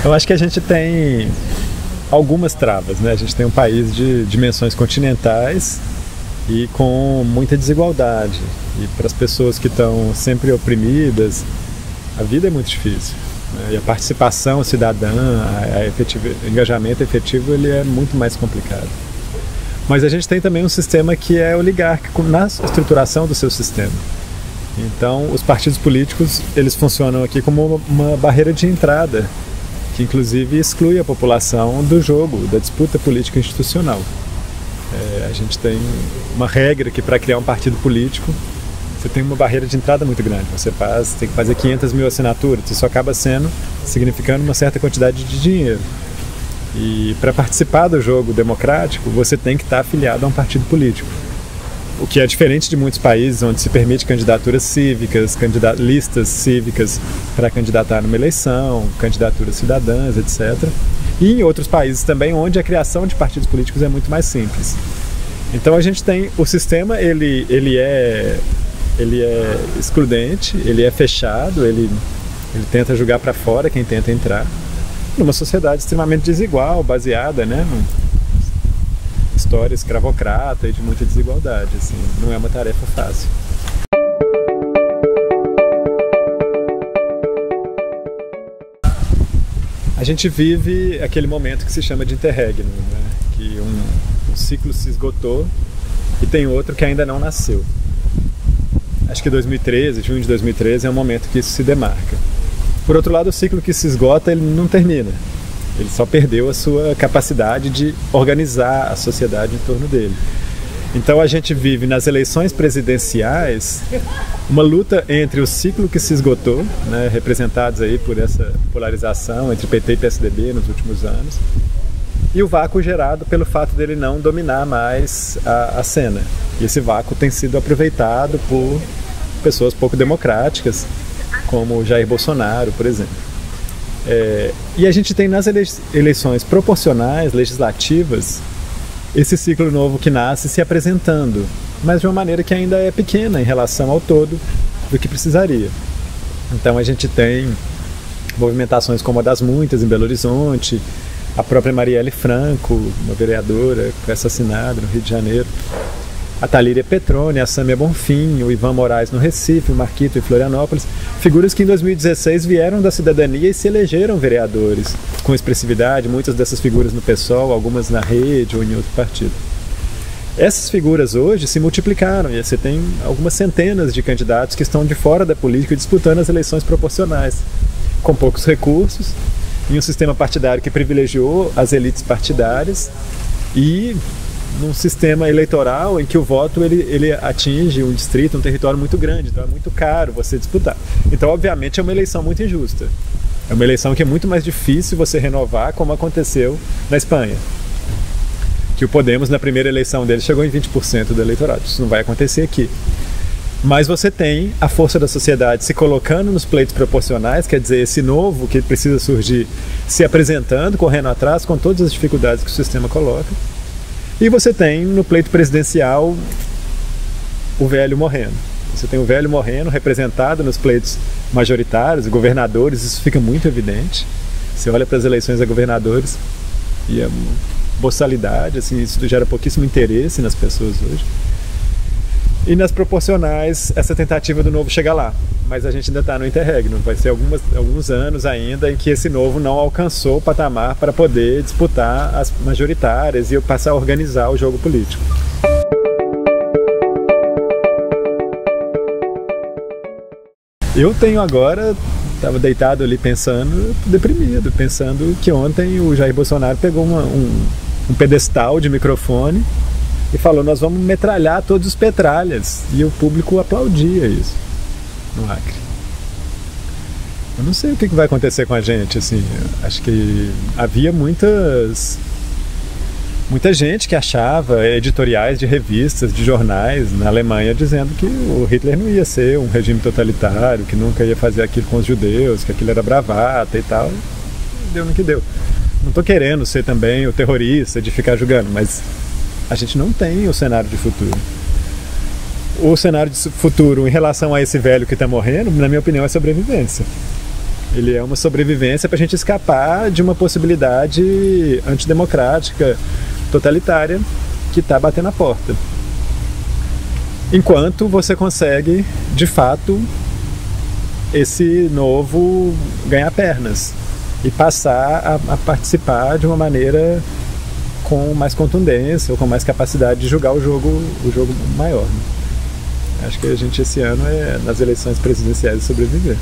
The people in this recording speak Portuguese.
Eu acho que a gente tem algumas travas, né? A gente tem um país de dimensões continentais e com muita desigualdade. E para as pessoas que estão sempre oprimidas, a vida é muito difícil, né? E a participação cidadã, o engajamento efetivo, ele é muito mais complicado. Mas a gente tem também um sistema que é oligárquico na estruturação do seu sistema. Então, os partidos políticos, eles funcionam aqui como uma barreira de entrada, que inclusive exclui a população do jogo, da disputa política institucional. A gente tem uma regra que para criar um partido político, você tem uma barreira de entrada muito grande. Você tem que fazer 500 mil assinaturas, isso acaba significando uma certa quantidade de dinheiro. E para participar do jogo democrático, você tem que estar afiliado a um partido político. O que é diferente de muitos países onde se permite candidaturas cívicas, listas cívicas para candidatar numa eleição, candidaturas cidadãs, etc. E em outros países também onde a criação de partidos políticos é muito mais simples. Então a gente tem o sistema, ele é excludente, ele é fechado, ele tenta jogar para fora quem tenta entrar, numa sociedade extremamente desigual, baseada, né, história escravocrata e de muita desigualdade, assim, não é uma tarefa fácil. A gente vive aquele momento que se chama de interregno, né? Que um ciclo se esgotou e tem outro que ainda não nasceu. Acho que 2013, junho de 2013, é um momento que isso se demarca. Por outro lado, o ciclo que se esgota, ele não termina. Ele só perdeu a sua capacidade de organizar a sociedade em torno dele. Então a gente vive nas eleições presidenciais uma luta entre o ciclo que se esgotou, né, representados aí por essa polarização entre PT e PSDB nos últimos anos, e o vácuo gerado pelo fato dele não dominar mais a cena. E esse vácuo tem sido aproveitado por pessoas pouco democráticas, como Jair Bolsonaro, por exemplo. E a gente tem nas eleições proporcionais, legislativas, esse ciclo novo que nasce se apresentando, mas de uma maneira que ainda é pequena em relação ao todo do que precisaria. Então a gente tem movimentações como a das muitas em Belo Horizonte, a própria Marielle Franco, uma vereadora que foi assassinada no Rio de Janeiro, a Talíria Petroni, a Sâmia Bonfim, o Ivan Moraes no Recife, o Marquito em Florianópolis, figuras que em 2016 vieram da cidadania e se elegeram vereadores com expressividade, muitas dessas figuras no PSOL, algumas na Rede ou em outro partido. Essas figuras hoje se multiplicaram e você tem algumas centenas de candidatos que estão de fora da política disputando as eleições proporcionais, com poucos recursos, em um sistema partidário que privilegiou as elites partidárias e num sistema eleitoral em que o voto ele atinge um distrito, um território muito grande, então é muito caro você disputar. Então, obviamente, é uma eleição muito injusta. É uma eleição que é muito mais difícil você renovar, como aconteceu na Espanha. Que o Podemos, na primeira eleição dele, chegou em 20% do eleitorado. Isso não vai acontecer aqui. Mas você tem a força da sociedade se colocando nos pleitos proporcionais, quer dizer, esse novo que precisa surgir, se apresentando, correndo atrás, com todas as dificuldades que o sistema coloca. E você tem no pleito presidencial o velho morrendo. Você tem o velho morrendo representado nos pleitos majoritários, governadores, isso fica muito evidente. Você olha para as eleições a governadores e a boçalidade, assim, isso gera pouquíssimo interesse nas pessoas hoje. E nas proporcionais, essa tentativa do novo chega lá. Mas a gente ainda está no interregno. Vai ser alguns anos ainda em que esse novo não alcançou o patamar para poder disputar as majoritárias e passar a organizar o jogo político. Eu tenho agora, estava deitado ali pensando, deprimido, pensando que ontem o Jair Bolsonaro pegou um pedestal de microfone e falou: nós vamos metralhar todos os petralhas. E o público aplaudia isso no Acre. Eu não sei o que vai acontecer com a gente, assim. Acho que havia muita gente que achava editoriais de revistas, de jornais na Alemanha dizendo que o Hitler não ia ser um regime totalitário, que nunca ia fazer aquilo com os judeus, que aquilo era bravata e tal. Deu no que deu. Não estou querendo ser também o terrorista de ficar julgando, mas a gente não tem o cenário de futuro. O cenário de futuro em relação a esse velho que está morrendo, na minha opinião, é sobrevivência. Ele é uma sobrevivência para a gente escapar de uma possibilidade antidemocrática, totalitária, que está batendo a porta. Enquanto você consegue, de fato, esse novo ganhar pernas e passar a participar de uma maneira com mais contundência ou com mais capacidade de julgar o jogo maior. Né? Acho que a gente esse ano nas eleições presidenciais sobreviver.